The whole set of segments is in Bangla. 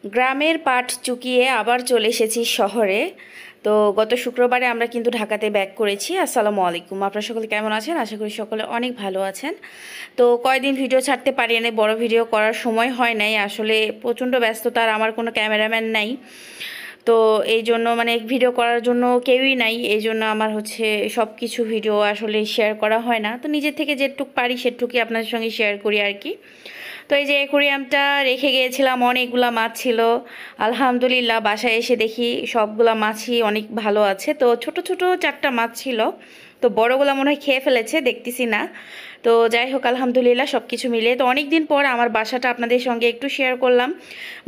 গ্রামের পাট চুকিয়ে আবার চলে এসেছি শহরে। তো গত শুক্রবারে আমরা কিন্তু ঢাকাতে ব্যাক করেছি। আসসালামু আলাইকুম, আপনারা সকলে কেমন আছেন? আশা করি সকলে অনেক ভালো আছেন। তো কয়দিন ভিডিও ছাড়তে পারি নাই, বড় ভিডিও করার সময় হয় নাই, আসলে প্রচণ্ড ব্যস্ততা, আর আমার কোনো ক্যামেরাম্যান নাই। তো এই জন্য মানে ভিডিও করার জন্য কেউই নাই, এই জন্য আমার হচ্ছে সব কিছু ভিডিও আসলে শেয়ার করা হয় না। তো নিজের থেকে যেটুক পারি সেটুকুই আপনাদের সঙ্গে শেয়ার করি আর কি। তো এই যে অ্যাকোরিয়ামটা রেখে গিয়েছিলাম, অনেকগুলা মাছ ছিল। আলহামদুলিল্লাহ বাসায় এসে দেখি সবগুলা মাছই অনেক ভালো আছে। তো ছোট ছোট 4টা মাছ ছিল, তো বড়গুলা মনে হয় খেয়ে ফেলেছে, দেখতেছি না। তো যাই হোক, আলহামদুলিল্লাহ সব কিছু মিলে তো অনেক দিন পর আমার বাসাটা আপনাদের সঙ্গে একটু শেয়ার করলাম।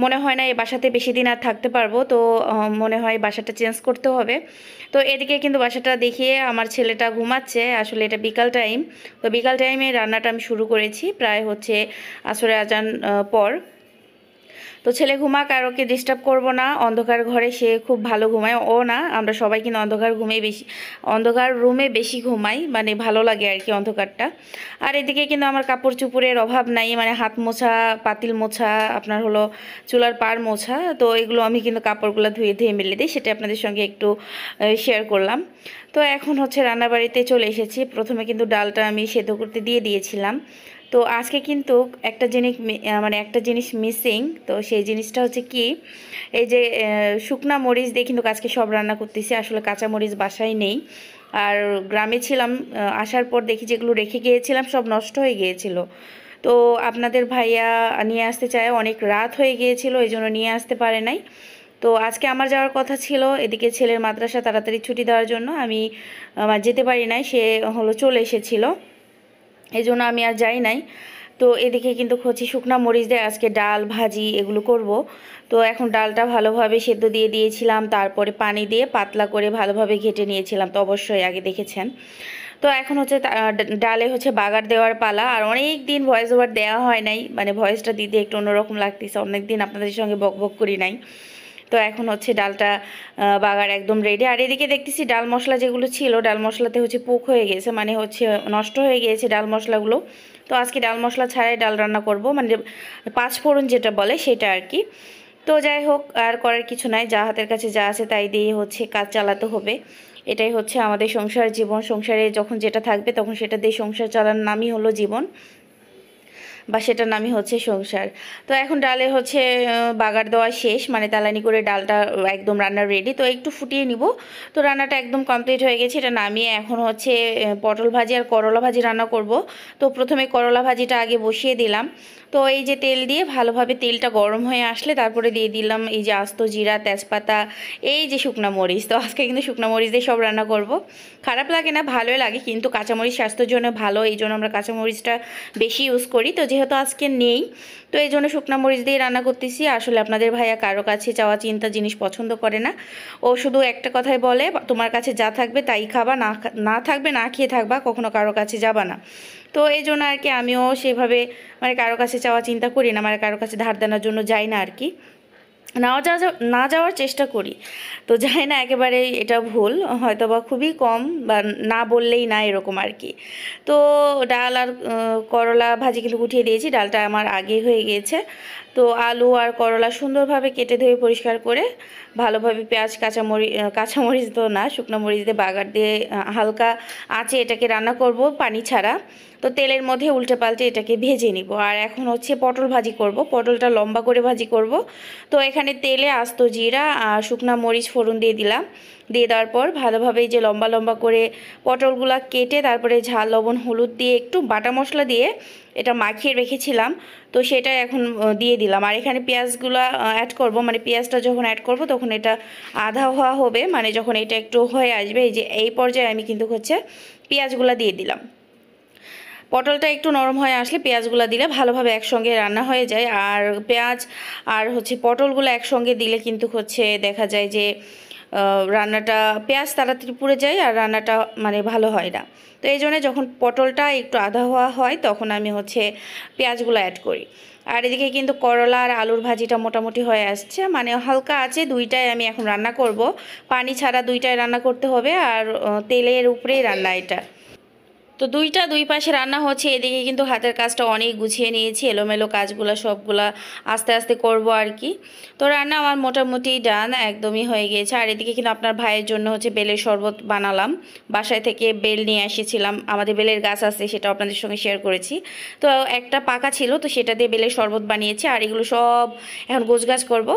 মনে হয় না এই বাসাতে বেশি দিন আর থাকতে পারবো, তো মনে হয় বাসাটা চেঞ্জ করতে হবে। তো এদিকে কিন্তু বাসাটা দেখিয়ে আমার ছেলেটা ঘুমাচ্ছে, আসলে এটা বিকাল টাইম। তো বিকাল টাইমে রান্নাটা আমি শুরু করেছি, প্রায় হচ্ছে আসরে আজান পর। তো ছেলে ঘুমাক, আর ওকে ডিস্টার্ব করবো না, অন্ধকার ঘরে সে খুব ভালো ঘুমায়। ও না, আমরা সবাই কিন্তু অন্ধকার রুমে বেশি ঘুমাই, মানে ভালো লাগে আর কি অন্ধকারটা। আর এদিকে কিন্তু আমার কাপড় চোপড়ের অভাব নাই, মানে হাত মোছা, পাতিল মোছা, আপনার হলো চুলার পাড় মোছা, তো এগুলো আমি কিন্তু কাপড়গুলো ধুয়ে ধুয়ে মেলে দিই, সেটা আপনাদের সঙ্গে একটু শেয়ার করলাম। তো এখন হচ্ছে রান্নাবাড়িতে চলে এসেছি। প্রথমে কিন্তু ডালটা আমি সেদ্ধ করতে দিয়ে দিয়েছিলাম। তো আজকে কিন্তু একটা জিনিস মিসিং। তো সেই জিনিসটা হচ্ছে কি, এই যে শুকনা মরিচ দিয়ে কিন্তু আজকে সব রান্না করতেছি, আসলে কাঁচা মরিচ বাসায় নেই। আর গ্রামে ছিলাম, আসার পর দেখি যেগুলো রেখে গিয়েছিলাম সব নষ্ট হয়ে গিয়েছিল। তো আপনাদের ভাইয়া নিয়ে আসতে চায়, অনেক রাত হয়ে গিয়েছিল, এই জন্য নিয়ে আসতে পারে নাই। তো আজকে আমার যাওয়ার কথা ছিল, এদিকে ছেলের মাদ্রাসা তাড়াতাড়ি ছুটি দেওয়ার জন্য আমি যেতে পারি নাই, সে হলো চলে এসেছিল, এই জন্য আমি আর যাই নাই। তো এদিকে কিন্তু হচ্ছে শুকনা মরিচ দিয়ে আজকে ডাল ভাজি এগুলো করব। তো এখন ডালটা ভালোভাবে সেদ্ধ দিয়ে দিয়েছিলাম, তারপরে পানি দিয়ে পাতলা করে ভালোভাবে ঘেটে নিয়েছিলাম, তো অবশ্যই আগে দেখেছেন। তো এখন হচ্ছে ডালে হচ্ছে বাগার দেওয়ার পালা। আর অনেক দিন ভয়েস ওভার দেওয়া হয় নাই, মানে ভয়েসটা দিতে একটু অন্যরকম লাগতেছে, অনেক দিন আপনাদের সঙ্গে বক বক করি নাই। তো এখন হচ্ছে ডালটা বাগার একদম রেডি। আর এদিকে দেখতেছি ডাল মশলা যেগুলো ছিল, ডাল মশলাতে হচ্ছে পোক হয়ে গেছে, মানে হচ্ছে নষ্ট হয়ে গিয়েছে ডাল মশলাগুলো। তো আজকে ডাল মশলা ছাড়াই ডাল রান্না করব, মানে পাঁচফোড়ন যেটা বলে সেটা আর কি। তো যাই হোক, আর করার কিছু নাই, যা হাতের কাছে যা আছে তাই দিয়ে হচ্ছে কাজ চালাতে হবে। এটাই হচ্ছে আমাদের সংসার জীবন, সংসারে যখন যেটা থাকবে তখন সেটা দিয়ে সংসার চালানোর নামই হলো জীবন, বা সেটার নামই হচ্ছে সংসার। তো এখন ডালে হচ্ছে বাগার দেওয়া শেষ, মানে তালানি করে ডালটা একদম রান্না রেডি। তো একটু ফুটিয়ে নিব। তো রান্নাটা একদম কমপ্লিট হয়ে গেছে, এটা নামিয়ে এখন হচ্ছে পটল ভাজি আর করলা ভাজি রান্না করব। তো প্রথমে করলা ভাজিটা আগে বসিয়ে দিলাম। তো এই যে তেল দিয়ে ভালোভাবে তেলটা গরম হয়ে আসলে তারপরে দিয়ে দিলাম এই যে আস্ত জিরা, তেজপাতা, এই যে শুকনা মরিচ। তো আজকে কিন্তু শুকনা মরিচ দিয়ে সব রান্না করব। খারাপ লাগে না, ভালোই লাগে, কিন্তু কাঁচামরিচ স্বাস্থ্যের জন্য ভালো, এই জন্য আমরা কাঁচামরিচটা বেশি ইউজ করি। তো যেহেতু আজকে নেই, তো এই জন্য শুকনা মরিচ দিয়ে রান্না করতেছি। আসলে আপনাদের ভাইয়া কারো কাছে চাওয়া চিন্তা জিনিস পছন্দ করে না, ও শুধু একটা কথাই বলে, তোমার কাছে যা থাকবে তাই খাবা, না থাকবে না খেয়ে থাকবা, কখনো কারো কাছে যাবা না। তো এই জন্য আর কি আমিও সেভাবে মানে কারো কাছে চাওয়া চিন্তা করি না, মানে কারো কাছে ধার দেওয়ার জন্য যাই না আর কি, না যাওয়ার চেষ্টা করি। তো যাই না একেবারে, এটা ভুল, হয়তো বা খুবই কম, বা না বললেই না এরকম আর কি। তো ডাল আর করলা ভাজি কিন্তু উঠিয়ে দিয়েছি, ডালটা আমার আগে হয়ে গিয়েছে। তো আলু আর করলা সুন্দরভাবে কেটে ধুয়ে পরিষ্কার করে ভালোভাবে পেঁয়াজ কাঁচামরিচ তো না, শুকনো মরিচ দিয়ে বাগার দিয়ে হালকা আঁচে এটাকে রান্না করব পানি ছাড়া। তো তেলের মধ্যে উল্টে পাল্টে এটাকে ভেজে নিব। আর এখন হচ্ছে পটল ভাজি করব, পটলটা লম্বা করে ভাজি করব। তো এখানে তেলে আস্ত জিরা আর শুকনা মরিচ ফোড়ন দিয়ে দিলাম, দিয়ে দেওয়ার পর ভালোভাবে যে লম্বা লম্বা করে পটলগুলা কেটে তারপরে ঝাল লবণ হলুদ দিয়ে একটু বাটা মশলা দিয়ে এটা মাখিয়ে রেখেছিলাম, তো সেটা এখন দিয়ে দিলাম। আর এখানে পেঁয়াজগুলা অ্যাড করব, মানে পেঁয়াজটা যখন অ্যাড করব তখন এটা আধা হওয়া হবে, মানে যখন এটা একটু হয়ে আসবে, এই যে এই পর্যায়ে আমি কিন্তু হচ্ছে পেঁয়াজগুলা দিয়ে দিলাম। পটলটা একটু নরম হয়ে আসলে পেঁয়াজগুলো দিলে ভালোভাবে একসঙ্গে রান্না হয়ে যায়। আর পেঁয়াজ আর হচ্ছে পটলগুলো একসঙ্গে দিলে কিন্তু হচ্ছে দেখা যায় যে রান্নাটা পেঁয়াজ তাড়াতাড়ি পুড়ে যায় আর রান্নাটা মানে ভালো হয় না। তো এই জন্য যখন পটলটা একটু আধা হওয়া হয় তখন আমি হচ্ছে পেঁয়াজগুলো অ্যাড করি। আর এদিকে কিন্তু করলা আর আলুর ভাজিটা মোটামুটি হয়ে আসছে, মানে হালকা আছে, দুইটাই আমি এখন রান্না করব, পানি ছাড়া দুইটাই রান্না করতে হবে, আর তেলের উপরেই রান্না এটা। তো দুই পাশে রান্না হচ্ছে, এদিকে কিন্তু হাতের কাজটা অনেক গুছিয়ে নিয়েছি, এলোমেলো কাজগুলো সবগুলা আস্তে আস্তে করব আর কি। তো রান্না আমার মোটামুটি ডান, একদমই হয়ে গিয়েছে। আর এদিকে কিন্তু আপনার ভাইয়ের জন্য হচ্ছে বেলের শরবত বানালাম, বাসায় থেকে বেল নিয়ে এসেছিলাম, আমাদের বেলের গাছ আছে, সেটা আপনাদের সঙ্গে শেয়ার করেছি। তো একটা পাকা ছিল, তো সেটা দিয়ে বেলের শরবত বানিয়েছি। আর এগুলো সব এখন গোছগাছ করব।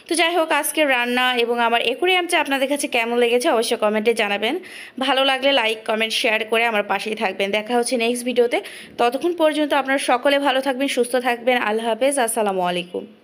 তো যাই হোক, আজকের রান্না এবং আমার অ্যাকোয়ারিয়ামটা আপনাদের কাছে কেমন লেগেছে অবশ্যই কমেন্টে জানাবেন। ভালো লাগলে লাইক কমেন্ট শেয়ার করে আমার পাশেই থাকবেন। দেখা হচ্ছে নেক্সট ভিডিওতে। ততক্ষণ পর্যন্ত আপনারা সকলে ভালো থাকবেন, সুস্থ থাকবেন। আল্লাহ হাফেজ, আসসালামু আলাইকুম।